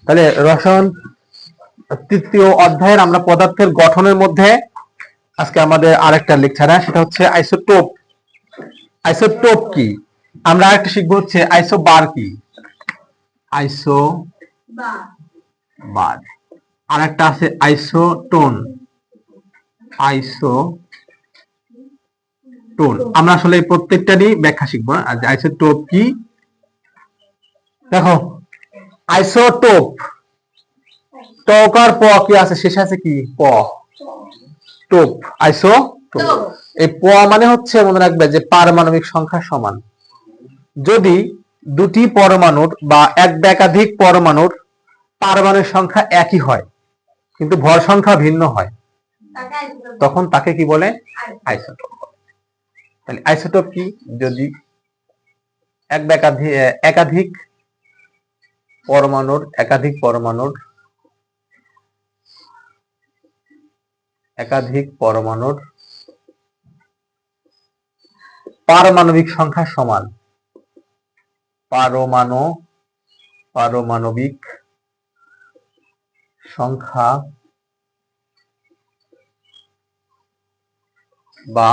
তাহলে রসায়ন তৃতীয় অধ্যায়ের আমরা পদার্থের গঠনের মধ্যে আজকে আমাদের আরেকটা লেকচার, সেটা হচ্ছে আইসোটোপ। আইসোটোপ কি? আমরা আরেকটা শিখবো হচ্ছে আইসোবার কি। আইসোবার। আরেকটা আছে আইসোটোন। আইসোটোন। আমরা আসলে এই প্রত্যেকটারই ব্যাখ্যা শিখবো। আর আইসোটোপ কি, দেখো আইসোটোপ টকার প কি আছে, শেষে আছে কি প, টোপ। আইসোটোপ, এই প মানে হচ্ছে মনে রাখবে যে পারমাণবিক সংখ্যা সমান। যদি দুটি পরমাণুর বা এক বা একাধিক পরমাণুর পারমাণবিক সংখ্যা একই হয় কিন্তু ভর সংখ্যা ভিন্ন হয়, তখন তাকে কি বলে? আইসোটোপ। তাহলে আইসোটোপ কি? যদি এক বা একাধিক পরমাণুর পারমাণবিক সংখ্যা সমান। পারমাণবিক সংখ্যা বা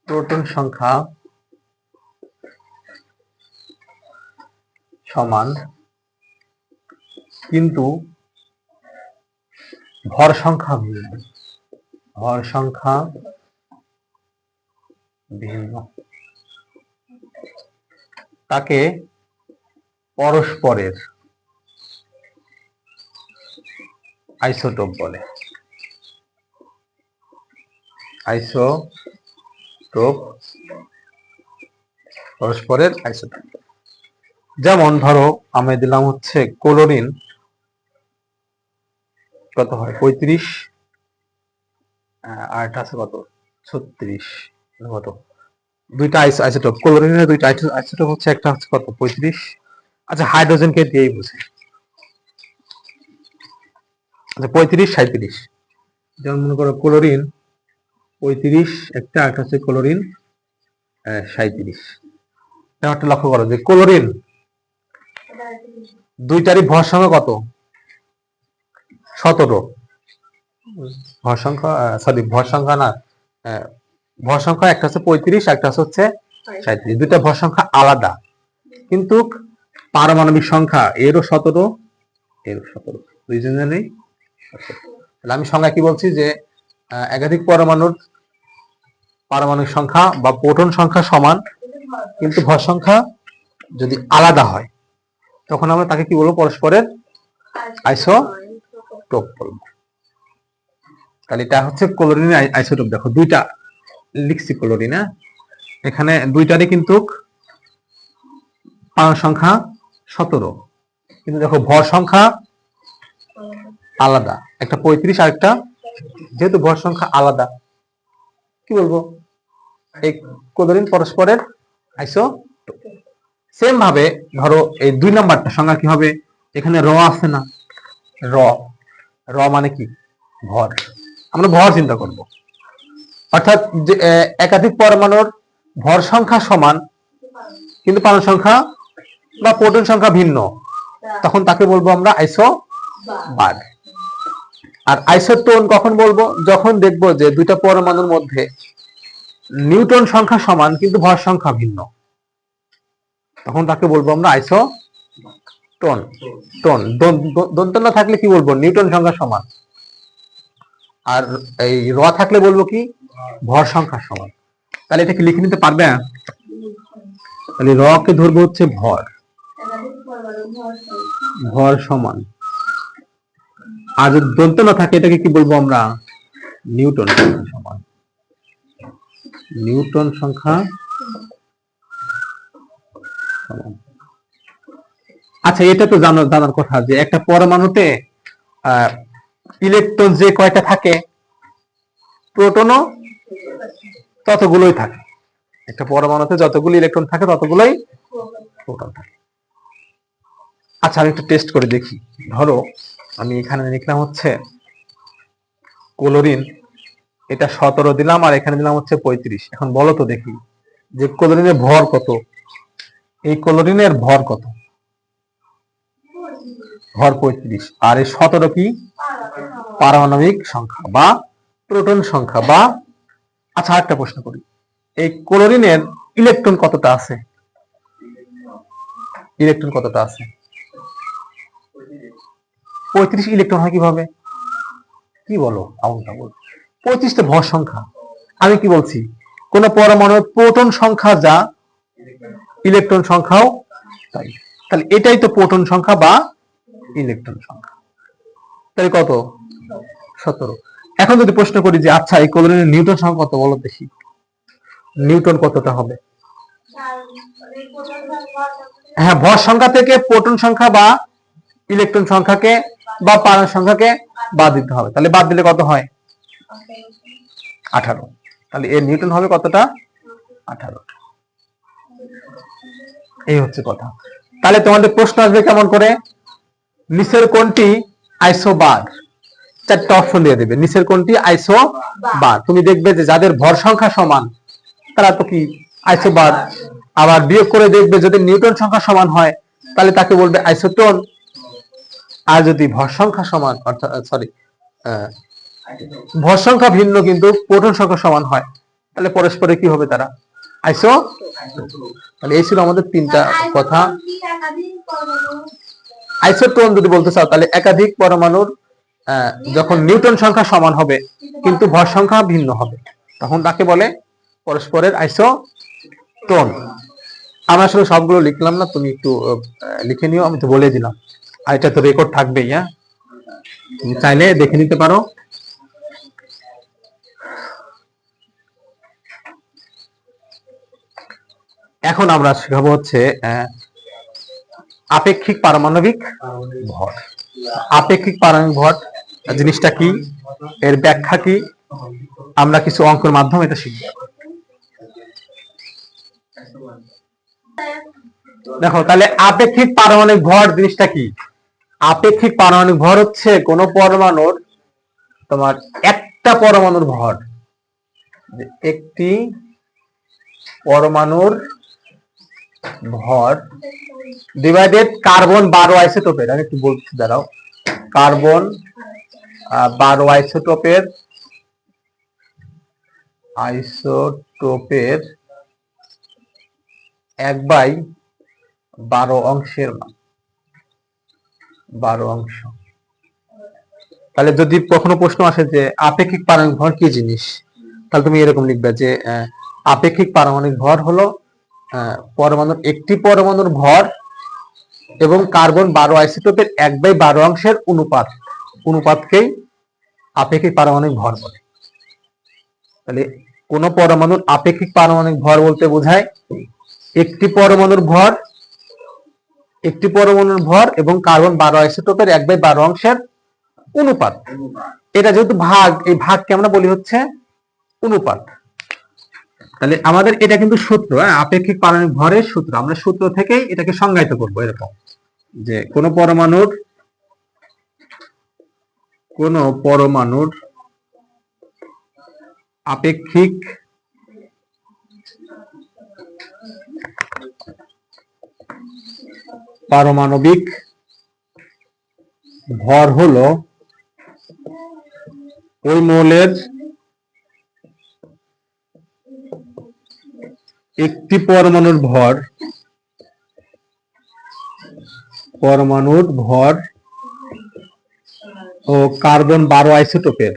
প্রোটন সংখ্যা সমান কিন্তু ভর সংখ্যা ভিন্ন, তাকে পরস্পরের আইসোটোপ বলে। পরস্পরের আইসোটোপ। যেমন ধরো আমি দিলাম হচ্ছে ক্লোরিন, কত হয় 35, আর এটা আছে কত 36, কত দুইটা আইসোটোপ। ক্লোরিনের দুইটা আইসোটোপ হচ্ছে, একটা হচ্ছে কত 35। আচ্ছা হাইড্রোজেনকে দিয়েই বুঝি। আচ্ছা 35 37, যেমন মনে করো ক্লোরিন 35 একটা, আর হচ্ছে ক্লোরিন 37। একটা লক্ষ্য করো যে ক্লোরিন দুইটারই ভর সংখ্যা কত 17। ভর সংখ্যা একটা হচ্ছে 35, একটা হচ্ছে 37। দুইটা ভর সংখ্যা আলাদা কিন্তু পারমাণবিক সংখ্যা এরও 17, এরও 17, দুইজনেরই 17। তাহলে আমি সংজ্ঞা কি বলছি যে একাধিক পরমাণুর পারমাণবিক সংখ্যা বা প্রোটন সংখ্যা সমান কিন্তু ভর সংখ্যা যদি আলাদা হয় তখন আমরা তাকে কি বলবো? পরস্পরের আইসোটোপ বলবো। তাহলে এটা হচ্ছে ক্লোরিনের আইসোটোপ। দেখো দুইটা লিখছি ক্লোরিন, এখানে দুইটারই কিন্তু পারমাণবিক সংখ্যা 17, কিন্তু দেখো ভর সংখ্যা আলাদা, একটা 35 আর একটা, যেহেতু ভর সংখ্যা আলাদা কি বলবো? এই ক্লোরিন পরস্পরের আইসোটোপ। সেম ভাবে ধরো এই 2 নাম্বারটা সংজ্ঞা কি হবে? এখানে র আছে না, র মানে কি? ভর। আমরা ভর চিন্তা করব, অর্থাৎ যে একাধিক পরমাণুর ভর সংখ্যা সমান কিন্তু পারমাণবিক সংখ্যা বা প্রোটন সংখ্যা ভিন্ন, তখন তাকে বলবো আমরা আইসোবার। আর আইসোটোন কখন বলবো? যখন দেখবো যে দুইটা পরমাণুর মধ্যে নিউটন সংখ্যা সমান কিন্তু ভর সংখ্যা ভিন্ন, তখন তাকে বলবো আমরা আইসোটোন। দন্ত না থাকলে কি বলবো? নিউটন সংখ্যা সমান। আর এই র থাকলে বলবো কি? ভর সংখ্যা সমান। তাহলে এটা কি লিখে নিতে পারবে? তাহলে র কে ধরবো হচ্ছে ভর সমান। আর যদি দন্ত না থাকে এটাকে কি বলবো আমরা? নিউটন সংখ্যা সমান। নিউটন সংখ্যা সমান। আচ্ছা এটা তো জানার কথা যে একটা পরমাণুতে ইলেকট্রন যে কয়টা থাকে প্রোটনও ততগুলোই থাকে। একটা পরমাণুতে যতগুলো ইলেকট্রন থাকে ততগুলোই প্রোটন থাকে। আচ্ছা আমি একটু টেস্ট করে দেখি। ধরো আমি এখানে লিখলাম হচ্ছে ক্লোরিন, এটা 17 দিলাম আর এখানে দিলাম হচ্ছে 35। এখন বলো তো দেখি যে ক্লোরিনের ভর কত? এই ক্লোরিনের ভর কত? ভর 35, আর এই 17 কি পারমাণবিক সংখ্যা বা প্রোটন সংখ্যা বা। আচ্ছা, একটা প্রশ্ন করি, এই ক্লোরিনের ইলেকট্রন কতটা আছে? ইলেকট্রন কতটা আছে? 35 ইলেকট্রন হয় কিভাবে? কি বলো? 35 তো ভর সংখ্যা। আমি কি বলছি, কোন পরমাণুর প্রোটন সংখ্যা যা, ইলেকট্রন সংখ্যাও তাই। তাহলে এটাই তো প্রোটন সংখ্যা বা ইলেকট্রন সংখ্যা। তাহলে কত? 17। এখন যদি প্রশ্ন করি যে আচ্ছা এই ক্লোরিনের নিউটন সংখ্যা কত, বলো দেখি। নিউটন কতটা হবে? হ্যাঁ, ভর সংখ্যা থেকে প্রোটন সংখ্যা বা ইলেকট্রন সংখ্যাকে বা পারমাণবিক সংখ্যাকে বাদ দিতে হবে। তাহলে বাদ দিলে কত হয়? 18। তাহলে এর নিউটন হবে কতটা? 18। এই হচ্ছে কথা। তাহলে তোমাদের প্রশ্ন আসবে কেমন করে, নিচের কোনটি আইসোবার? 4টা অপশন দিয়ে দেবে, নিচের কোনটি আইসোবার। তুমি দেখবে যে যাদের ভর সংখ্যা সমান তারা তো কি আইসোবার। আবার বিয়োগ করে দেখবে যদি নিউটন সংখ্যা সমান হয় তাহলে তাকে বলবে আইসোটোন। আর যদি ভর সংখ্যা সমান, অর্থাৎ ভর সংখ্যা ভিন্ন কিন্তু প্রোটন সংখ্যা সমান হয় তাহলে পরস্পরে কি হবে? তারা আইসো। তাহলে এই ছিল আমাদের 3টা কথা। আইসোটোন যদি বলতে চাও তাহলে একাধিক পরমাণুর যখন নিউটন সংখ্যা সমান হবে কিন্তু ভর সংখ্যা ভিন্ন হবে তখন তাকে বলে পরস্পরের আইসোটোন। আমরা আসলে সবগুলো লিখলাম না, তুমি একটু লিখে নিও, আমি তো বলে দিলাম। আর এটা তো রেকর্ড থাকবেই, হ্যাঁ, তুমি চাইলে দেখে নিতে পারো। এখন আমরা শিখাবো হচ্ছে আপেক্ষিক পারমাণবিক ভর। আপেক্ষিক পারমাণবিক ভর জিনিসটা কি, এর ব্যাখ্যা কি, আমরা কিছু অঙ্কের মাধ্যমে এটা শিখব। দেখো তাহলে আপেক্ষিক পারমাণবিক ভর জিনিসটা কি। আপেক্ষিক পারমাণবিক ভর হচ্ছে কোন পরমাণুর, তোমার একটা পরমাণুর ভর, একটি পরমাণুর ভর ডিভাইডেড কার্বন 12 আইসোটোপের। আমি একটু বলছি, দাঁড়াও। কার্বন 12 আইসোটোপের 1/12 অংশের মান, 12 অংশ। তাহলে যদি কখনো প্রশ্ন আসে যে আপেক্ষিক পারমাণবিক ভর কি জিনিস, তাহলে তুমি এরকম লিখবে যে আপেক্ষিক পারমাণবিক ভর হলো পরমাণুর, একটি পরমাণুর ভর এবং কার্বন 12 আইসোটোপের 1/12 অংশের অনুপাতকেই আপেক্ষিক পারমাণবিক ভর বলে। তাহলে কোন পরমাণুর আপেক্ষিক পারমাণবিক ভর বলতে বোঝায় একটি পরমাণুর ভর এবং কার্বন 12 আইসোটোপের 1/12 অংশের অনুপাত। এটা যেহেতু ভাগ, এই ভাগকে আমরা বলি হচ্ছে অনুপাত। তাহলে আমাদের এটা কিন্তু সূত্র, আপেক্ষিক পারমাণবিক ভরের সূত্র। আমরা সূত্র থেকেই এটাকে সংজ্ঞায়িত করব এরকম যে কোন পরমাণুর আপেক্ষিক পারমাণবিক ভর হলো ওই মৌলের একটি পরমাণুর ভর ও কার্বন 12 আইসোটোপের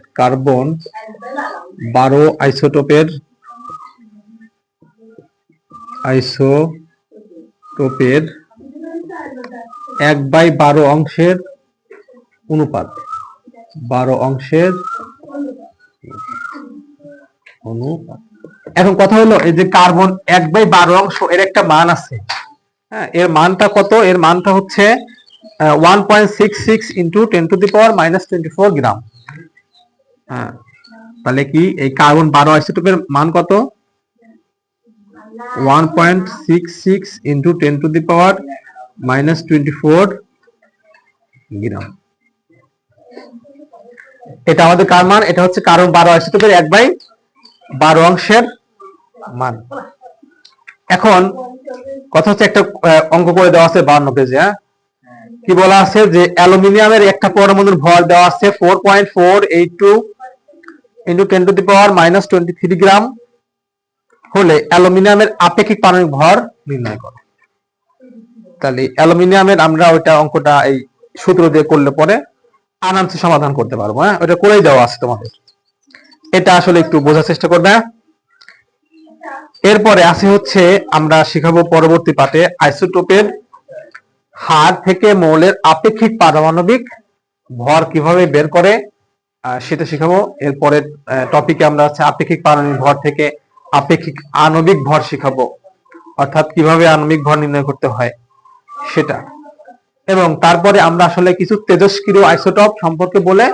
1/12 অংশের অনুপাত, 12 অংশের অনুপাত। এখন কথা হলো এই যে কার্বন 1/12 অংশ, এর একটা মান আছে। হ্যাঁ, এর মানটা কত? এর মানটা হচ্ছে 1.66 × 10⁻⁻24 গ্রাম। হ্যাঁ, তাহলে কি এই কার্বন 12 আইসোটোপের মান কত? 1.66 × 10⁻⁻24 গ্রাম। এটা আমাদের কার মান? এটা হচ্ছে কার্বন 12 আইসোটোপের 1/12 অংশের মান। এখন কথা হচ্ছে একটা অঙ্ক করে দেওয়া আছে 52 পেজে। হ্যাঁ, কি বলা আছে যে অ্যালুমিনিয়ামের একটা পরমাণুর ভর দেওয়া আছে 4.482 ইনটু 10 টু দি পাওয়ার -23 গ্রাম হলে অ্যালুমিনিয়ামের আপেক্ষিক পারমাণবিক ভর নির্ণয় করো। তাহলে অ্যালুমিনিয়ামের আমরা ওইটা অঙ্কটা এই সূত্র দিয়ে করলে পরে আরামসে সমাধান করতে পারবো। হ্যাঁ, ওটা করেই দেওয়া আছে তোমাদের, এটা আসলে একটু বোঝার চেষ্টা করবে। এরপরে আছে হচ্ছে আমরা শিখাবো পরবর্তী পাঠে আইসোটোপের হার থেকে মৌলের আপেক্ষিক পারমাণবিক ভর কিভাবে বের করে সেটা শিখাবো। এরপরে টপিকে আমরা হচ্ছে আপেক্ষিক পারমাণবিক ভর থেকে আপেক্ষিক আণবিক ভর শিখাবো, অর্থাৎ কিভাবে আণবিক ভর নির্ণয় করতে হয় সেটা। এবং তারপরে আমরা আসলে কিছু তেজস্ক্রিয় আইসোটোপ সম্পর্কে বলে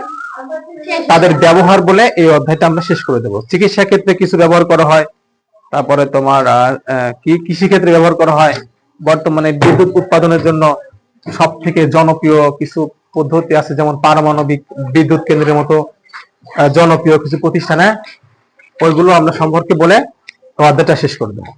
তাদের ব্যবহার বলে এই অধ্যায়টা আমরা শেষ করে দেবো। চিকিৎসা ক্ষেত্রে কিছু ব্যবহার করা হয়, তারপরে তোমার কি কৃষি ক্ষেত্রে ব্যবহার করা হয়, বর্তমানে বিদ্যুৎ উৎপাদনের জন্য সব থেকে জনপ্রিয় কিছু পদ্ধতি আছে, যেমন পারমাণবিক বিদ্যুৎ কেন্দ্রের মতো জনপ্রিয় কিছু প্রতিষ্ঠানে, ওইগুলো আমরা সম্পর্কে বলে অধ্যায়টা শেষ করে দেবো।